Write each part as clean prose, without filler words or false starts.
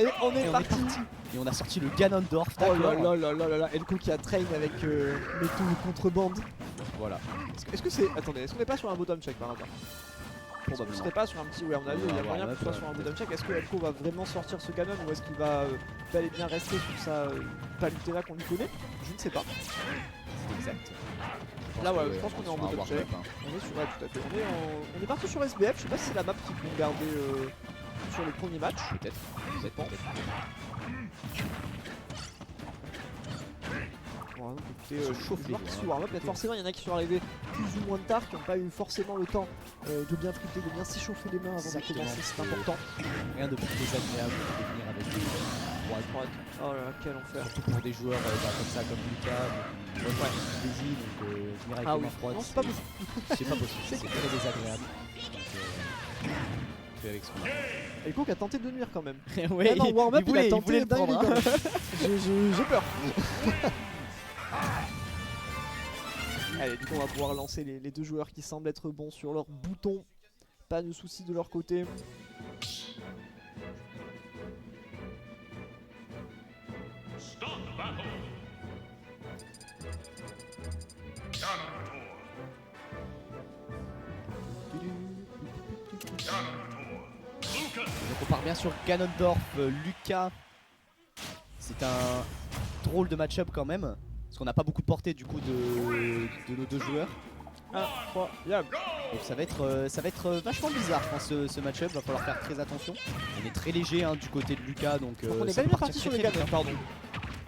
Et on est parti. Et on a sorti le Ganondorf. Oh là là là là là. Elko qui a train avec métaux de contrebande. Voilà. Est-ce que c'est. Attendez, est-ce qu'on n'est pas sur un bottom check par hasard? Est-ce qu'on serait pas sur un petit. Ouais, on a vu, il y a moyen que ce soit sur un bottom check. Est-ce que Elko va vraiment sortir ce Ganon ou est-ce qu'il va bel et bien rester sur sa Palutena qu'on lui connaît? Je ne sais pas. C'est exact. Là, ouais, je pense qu'on est en bottom check. On est sur. Ouais, tout à fait. On est parti sur SBF. Je sais pas si c'est la map qu'ils vont garder sur le premier match. Peut-être. Bon, écoutez, peut-être forcément il y en a qui sont arrivés plus ou moins tard, qui n'ont pas eu forcément le temps de bien friter, de bien s'échauffer les mains avant de commencer, c'est important. Rien de plus désagréable que de venir avec des droites. Oh là là, quel enfer. Surtout pour des joueurs comme ça, comme Lucas, donc venir avec les mains froides. Non, c'est pas possible. C'est pas possible, c'est très désagréable. Donc, avec ce qu'on a. Elko qui a tenté de nuire quand même. Ouais, même en warm-up, il a tenté le prendre. Hein. J'ai peur. Allez, du coup, on va pouvoir lancer les deux joueurs qui semblent être bons sur leur bouton. Pas de soucis de leur côté. Donc on part bien sur Ganondorf, Lucas. C'est un drôle de match-up quand même, parce qu'on n'a pas beaucoup de portée du coup de nos deux joueurs. Incroyable. Donc ça va être vachement bizarre, je pense, ce match-up. Va falloir faire très attention. On est très léger du côté de Lucas, donc on est bien parti sur les Ganon, pardon.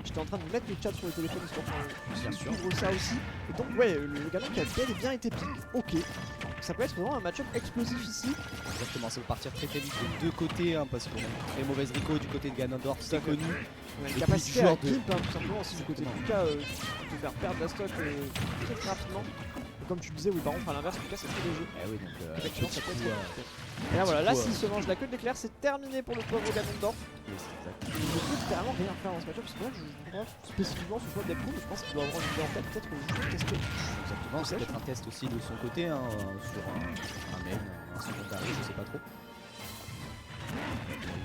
J'étais en train de mettre le chat sur le téléphone histoire qu'on suivre ça aussi. Et donc ouais, le Ganon qui a bien été pique. Ok. Ça peut être vraiment un match-up explosif ici. Exactement, ça va partir très vite des deux côtés, parce qu'on a une très mauvaise Rico du côté de Ganondorf, c'est connu. On a une capacité à gimp tout simplement aussi du côté de Lucas, de faire perdre la stock très rapidement. Et comme tu le disais, oui, par contre à l'inverse, Lucas c'est très léger. Eh oui, donc effectivement ça peut être. Et là voilà, là s'il se mange la queue de l'éclair, c'est terminé pour le pauvre Ganondorf. Il ne peut littéralement rien faire dans ce match-up parce que là je comprends spécifiquement ce choix d'Elko, mais je pense qu'il doit avoir une idée en tête, peut-être juste tester. Exactement, c'est peut-être un test aussi de son côté, sur un main, un secondary, je sais pas trop.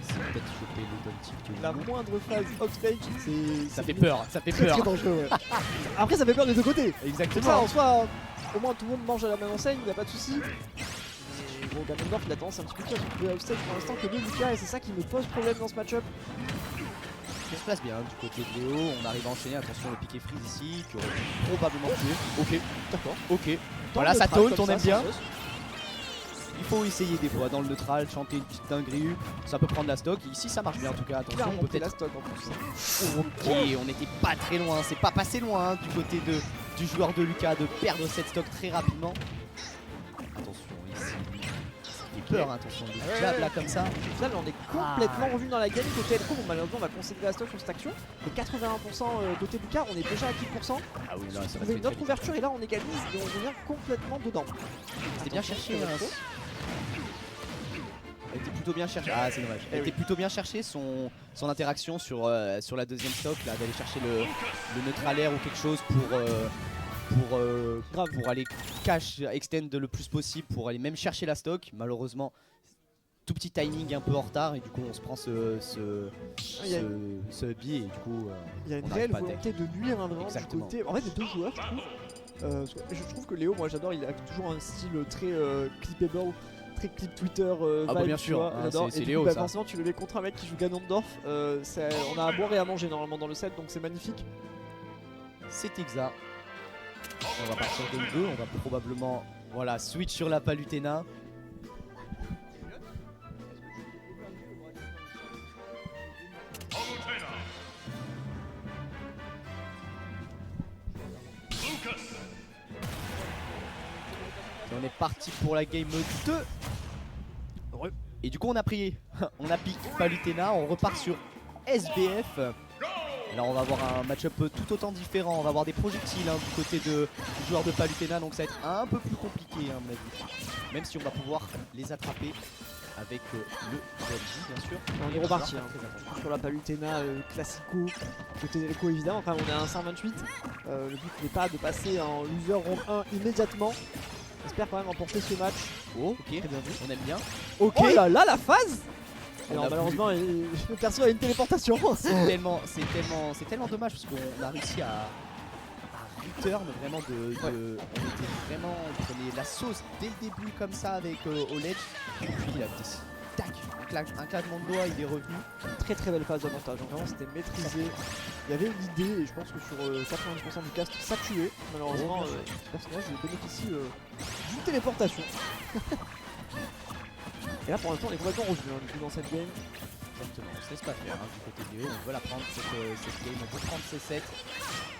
Ici peut-être choper le down tilt. La moindre phase offstage, ça fait peur, ça fait peur. Très dangereux, ouais. Après ça fait peur des deux côtés. Exactement. Ça en soi, au moins tout le monde mange à la même enseigne, il n'y a pas de soucis. Bon, Ganondorf il a tendance un petit peu plus à s'occuper offstage pour l'instant que de Lucas, et c'est ça qui me pose problème dans ce match-up. On se place bien du côté de Léo, on arrive à enchaîner, attention le piqué freeze ici, qui aurait pu probablement tuer. Ok, d'accord, ok. Voilà, ça taunt, on aime bien. Il faut essayer des fois dans le neutral, chanter une petite dinguerie, ça peut prendre la stock. Ici ça marche bien en tout cas, attention, peut-être la stock en plus. Ok, on n'était pas très loin, c'est pas passé loin du côté du joueur de Lucas de perdre cette stock très rapidement. Attention ici, ça fait peur, attention, le jab là comme ça. Au final on est complètement revenu dans la game côté Elko, bon malheureusement on va concéder la stock sur cette action. Et 81% côté Lucas, on est déjà à 10%. Ah oui, là ça va être une autre ouverture et là on égalise et on revient complètement dedans. C'était bien cherché. Elle était plutôt bien cherchée. Ah c'est dommage. Elle était plutôt bien cherchée son interaction sur la deuxième stock là, d'aller chercher le neutral air ou quelque chose pour aller cash extend le plus possible, pour aller même chercher la stock. Malheureusement tout petit timing un peu en retard et du coup on se prend ce biais et du coup il y a une réelle volonté de nuire vraiment du côté en fait des deux joueurs je trouve. Je trouve que Léo, moi j'adore, il a toujours un style très clippable, très clip Twitter bah bien sûr, c'est Léo coup, ça. Forcément tu le mets contre un mec qui joue Ganondorf, on a à boire et à manger normalement dans le set donc c'est magnifique. C'est exact. On va partir de 2, on va probablement switch sur la Palutena. Et on est parti pour la game 2. Et du coup on a piqué Palutena, on repart sur SBF. Là on va avoir un match-up tout autant différent, on va avoir des projectiles du côté du joueur de Palutena, donc ça va être un peu plus compliqué à mon avis. Même si on va pouvoir les attraper avec le PLJ bien sûr. On est reparti sur la Palutena classico, côté Elko évidemment, enfin on est à 128. Le but n'est pas de passer en loser round 1 immédiatement. J'espère quand même emporter ce match. Oh ok, très bien vu, on aime bien. Ok. Oh là là la phase. On Alors a malheureusement, le perso a une téléportation. c'est tellement dommage parce qu'on a réussi à return vraiment on était vraiment, on prenait la sauce dès le début comme ça avec Oleg. Et puis il a fait tac, un claquement de doigts, il est revenu. Très très belle phase d'avantage, donc vraiment c'était maîtrisé. Il y avait une idée et je pense que sur 90% du cast ça tuait. Malheureusement, le personnage bénéficie d'une téléportation. Et là pour l'instant on est complètement revenu du coup dans cette game. Exactement, on se laisse pas faire du côté de Léo, on veut la prendre cette game, on peut prendre C7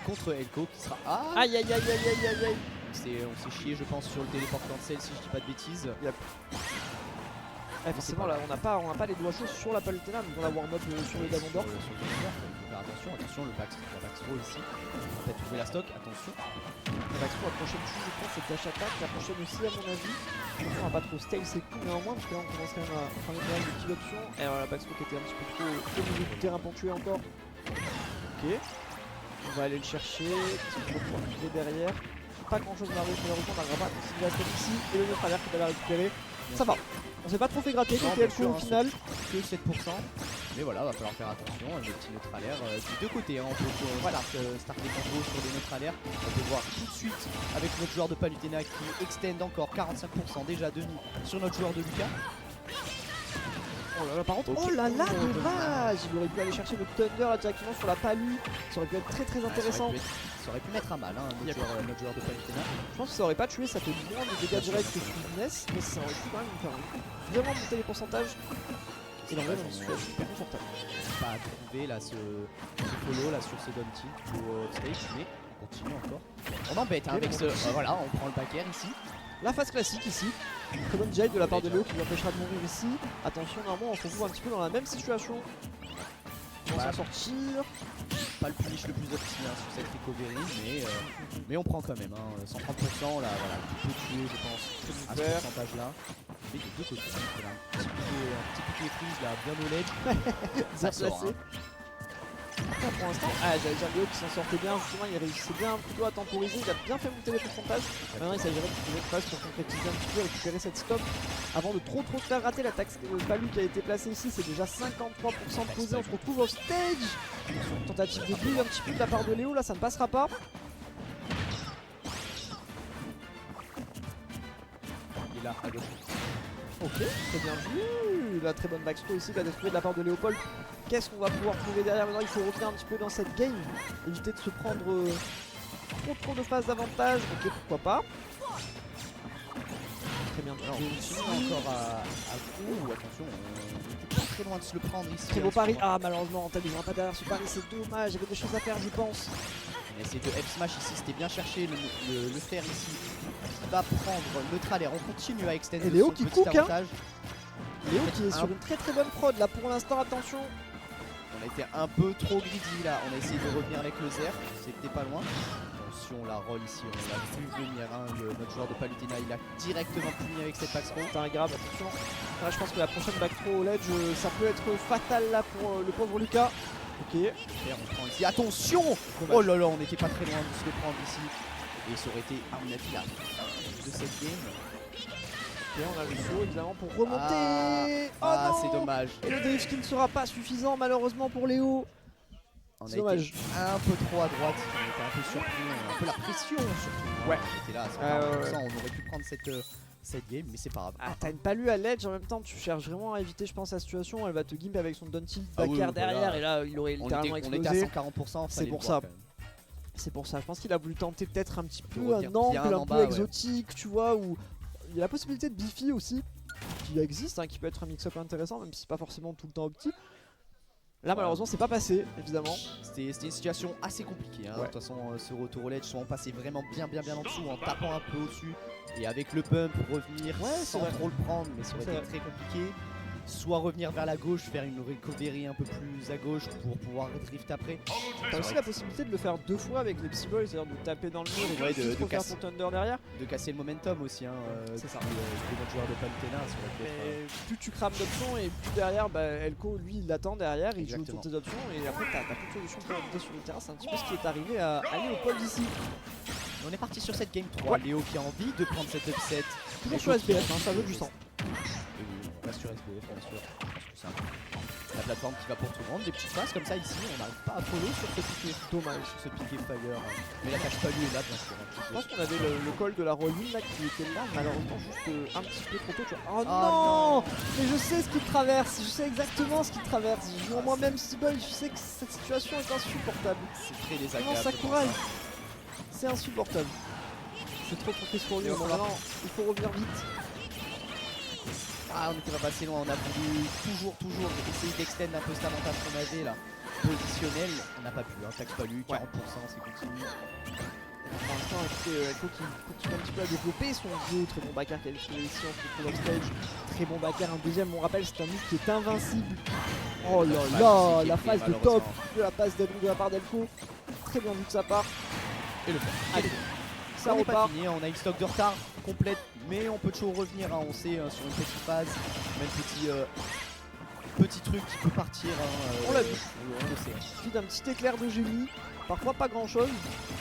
contre Elko qui sera... Aïe aïe aïe aïe aïe aïe aïe. On s'est chié je pense sur le téléport cancel si je dis pas de bêtises. Forcément là on n'a pas les doigts chauds sur la Palutena, donc on va warm up sur le Damon d'or. Attention, le backthrow ici, on va peut-être trouver la stock, attention. La backthrow, la prochaine chose je pense c'est dash attack, la prochaine aussi à mon avis. On va pas trop stale ses coups néanmoins parce que là on commence quand même à prendre une petite option. Et alors la backthrow qui était un petit peu trop au milieu du terrain ponctué encore. Ok. On va aller le chercher, parce qu'on va pouvoir tirer derrière. Pas grand chose malheureusement, on n'arrivera pas à continuer la stock ici. Et le neutre alert qui va la récupérer. Ça va. On s'est pas trop fait gratter côté Elko au final. Que 7%. Mais voilà, va falloir faire attention. Le petit neutralaire des deux côtés. On peut start des combos sur des neutralaires. On peut voir tout de suite avec notre joueur de Palutena qui extend encore 45% déjà de nous sur notre joueur de Lucas. Oh là là, par contre, oh là là, dommage. Il aurait pu aller chercher le Thunder là, directement sur la Palu. Ça aurait pu être très très intéressant. Ça aurait pu mettre à mal notre joueur de Palutena. Je pense que ça aurait pas tué, ça fait moins de dégâts directs que Fitness, mais ça aurait pu quand même faire vraiment monter les pourcentages. Et dans le on se fait super confortable. Pas à trouver là ce follow là sur ce down tilt au stage, mais on continue encore. On embête avec ce. Voilà, on prend le back air ici. La phase classique ici. Très bonne jade de la part de Léo qui lui empêchera de mourir ici. Attention, normalement on se retrouve un petit peu dans la même situation. On va s'en sortir. Pas le punish le plus optimal sur cette recovery, mais on prend quand même. 130% là, voilà, tout peut tuer, je pense, à ce pourcentage là. Mais de deux côtés, un petit piqué freeze là, bien au ledge. Ça sort. Pour l'instant, j'allais dire Léo qui s'en sortait bien, justement il réussissait bien plutôt à temporiser, il a bien fait monter les pourcentages. Maintenant il s'agirait de trouver une phase pour concrétiser un petit peu, récupérer cette stop avant de trop faire rater l'attaque. Le Palu qui a été placé ici, c'est déjà 53% posé, on se retrouve au stage. Tentative de build un petit peu de la part de Léo, là ça ne passera pas. Il est là, à gauche. Ok, très bien vu. La très bonne backstro ici qui a détruit de la part de Léopold. Qu'est-ce qu'on va pouvoir trouver derrière? Maintenant il faut revenir un petit peu dans cette game. Éviter de se prendre trop de phases d'avantage. Ok, pourquoi pas. Très bien. Alors, on continue encore à coup. Attention, on était pas très loin de se le prendre ici. Très beau pari. Ah malheureusement Antal il ne pas derrière ce pari, c'est dommage. Il y avait des choses à faire je pense. On a essayé de F-smash ici, c'était bien cherché le faire ici. Il va prendre neutralaire, on continue à extendre et Léo son qui petit cook, avantage. Léo qui est sur une très bonne prod là pour l'instant, attention. On a été un peu trop greedy là, on a essayé de revenir avec le Zer, c'était pas loin. Attention la roll ici, on l'a vu venir, notre joueur de Palutena il a directement puni avec cette backthrow. C'est un grave, attention. Là je pense que la prochaine backthrow au ledge ça peut être fatal là pour le pauvre Lucas. Ok. On prend ici, attention. Dommage. Oh là là, on n'était pas très loin de se le prendre ici. Et ça aurait été à mon avis la fin de cette game. Et on a le saut évidemment pour remonter. Oh c'est dommage. Et le drift qui ne sera pas suffisant malheureusement pour Léo. On a dommage. été un peu trop à droite, on était un peu surpris, un peu la pression surtout. Ouais. On était là à 140%, on aurait pu prendre cette game, mais c'est pas grave. Ah, t'as une Palu à l'edge en même temps, tu cherches vraiment à éviter je pense la situation. Elle va te gimp avec son down tilt back derrière et là il aurait littéralement explosé. On était à 140%, c'est pour ça. C'est pour ça, je pense qu'il a voulu tenter peut-être un petit peu un angle un peu exotique, tu vois, où il y a la possibilité de Biffy aussi, qui existe, qui peut être un mix-up intéressant, même si c'est pas forcément tout le temps opti. Là malheureusement c'est pas passé, évidemment. C'était une situation assez compliquée, de toute façon ce retour au ledge, soit on passait vraiment bien en dessous en tapant un peu au-dessus, et avec le bump revenir sans trop le prendre, mais ça aurait été très compliqué. Soit revenir vers la gauche, faire une recovery un peu plus à gauche pour pouvoir drift après. T'as aussi la possibilité de le faire deux fois avec les Psy Boys, c'est-à-dire de taper dans le mur et de faire ton Thunder derrière. De casser le momentum aussi, c'est ça. De notre joueur de Palutena. Plus tu crames d'options et plus derrière, Elko lui il l'attend derrière, il joue toutes tes options et après t'as plus de solution pour éviter sur le terrain. C'est un petit peu ce qui est arrivé à Léopold ici. On est parti sur cette game 3, Léo qui a envie de prendre cette upset. Toujours sur SBF, ça veut du sang. On reste sur SBF bien sûr. tout simple. La plateforme qui va pour tout le monde, des petites passes comme ça ici, on n'arrive pas à follow sur ce piqué. Dommage sur ce piqué fire. Mais la cache pas lui est là bien sûr. Je pense qu'on avait le call de la Rollin là qui était là, malheureusement juste un petit peu trop tôt. Tu vois. Oh Ah non, mais je sais ce qu'il traverse, je sais exactement ce qu'il traverse. Je joue moi-même Seabull, je sais que cette situation est insupportable. C'est très Non, désagréable. Sakurai, c'est insupportable. C'est trop triste pour lui, maintenant il faut revenir vite. Ah, on était pas passé loin, on a voulu toujours essayer d'extendre un peu cet avantage qu'on avait là. Positionnel, on n'a pas pu, hein, taxe pas lui, 40% c'est continu. Pour l'instant, écoutez, Elko qui continue un petit peu à développer son jeu. Très bon backer qualifié ici en full stage. Très bon backer, un deuxième, on rappelle, c'est un move qui est invincible. Oh là là, la phase de top de la passe de la part d'Elko. Très bien vu de sa part. Et le fait. Allez, ça On n'est pas repart. fini, on a une stock de retard complète, mais on peut toujours revenir, hein, on sait sur une petite phase, même petit truc qui peut partir. Hein, On l'a vu. On le sait. Il suffit d'un petit éclair de génie. Parfois pas grand chose.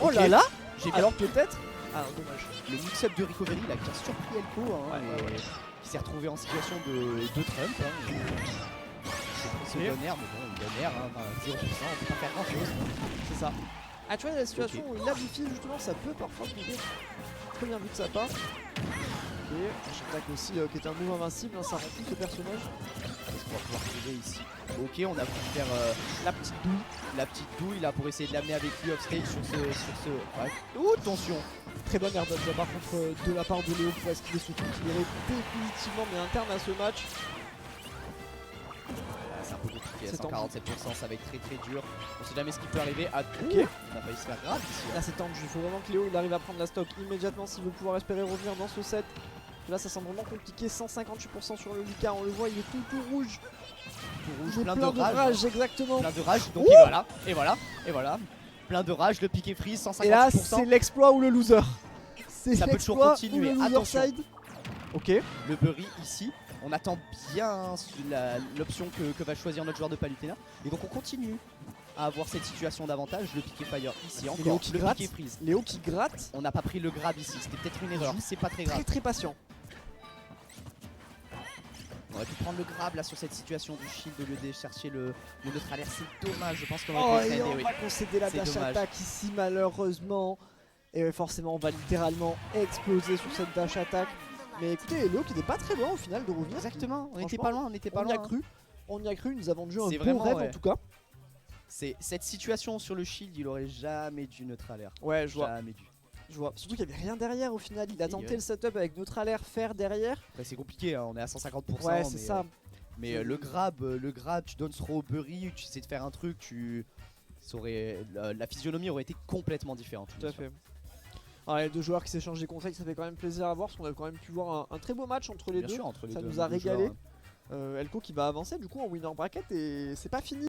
Oh Ok. là là, j'ai bien Alors peut-être. Ah, dommage. le mix-up de Recovery là qui a surpris Elko, hein, et qui s'est retrouvé en situation de Trump. Hein, c'est Mais- bon air, mais bon, il donne air, hein, 0%, on peut pas faire grand chose. C'est ça. Ah, tu vois, la situation où il amplifie, justement, ça peut parfois tomber. Très bien vu de sa part. Ok, j'attaque aussi qui est un move invincible, hein, ça rend plus le personnage. Qu'est-ce qu'on va pouvoir trouver ici? Ok, on a voulu faire la petite douille là pour essayer de l'amener avec lui offstage sur ce. Ouais. Ouh, attention! Très bonne airdodge là, par contre de la part de Léo pour esquiver ce coup qui irait définitivement mais interne à ce match. C'est un peu compliqué, C'est 147%, ça va être très dur. On sait jamais ce qui peut arriver. Ah, ok, on a failli se faire grave ici. Là c'est tendu, il faut vraiment que Léo il arrive à prendre la stock immédiatement s'il veut pouvoir espérer revenir dans ce set. Là ça semble vraiment compliqué, 158% sur le Lucas, on le voit, il est tout rouge. Tout rouge, Il est plein plein de rage. exactement. Plein de rage, donc Ouh, et voilà. Plein de rage, le piqué freeze, 158%. et là c'est l'exploit ou le loser. C'est Ça peut toujours l'exploit continuer, ou le loser attention. side. Ok. Le Bury ici. On attend bien l'option que va choisir notre joueur de Palutena. Et donc on continue à avoir cette situation d'avantage. Le piqué fire ici Léo encore. qui Le gratte. piqué freeze. Léo qui gratte, On n'a pas pris le grab ici. C'était peut-être une erreur. C'est pas très grave. très patient. On aurait pu prendre le grab là sur cette situation du shield au lieu de chercher le neutralaire. C'est dommage. Je pense qu'on Oh, aurait pu et traîner, on oui. va concéder la C'est dash dommage. attack ici malheureusement. Et forcément on va littéralement exploser sur cette dash attack. Mais écoutez, Léo qui n'est pas très loin au final de revenir. Exactement. On était Franchement, pas loin. On était pas On y a loin. cru. On y a cru, nous avons vendu un C'est bon vraiment, rêve ouais. en tout cas. C'est cette situation sur le shield. Il aurait jamais dû neutralaire. Ouais, je vois. Jamais dû. Je vois. Surtout qu'il n'y avait rien derrière au final. Il a Oui, tenté ouais. le setup avec Neutral Air faire derrière. Après c'est compliqué. Hein. On est à 150%. Ouais, c'est mais, ça. Mais le grab, tu donnes throw au Bury, tu essaies de faire un truc, la physionomie aurait été complètement différente. Tout à fait. Alors, les deux joueurs qui s'échangent des conseils, ça fait quand même plaisir à voir parce qu'on a quand même pu voir un très beau match entre les Bien deux. sûr, entre les Ça deux, nous a les deux régalé. joueurs, Elko qui va avancer du coup en winner bracket et c'est pas fini.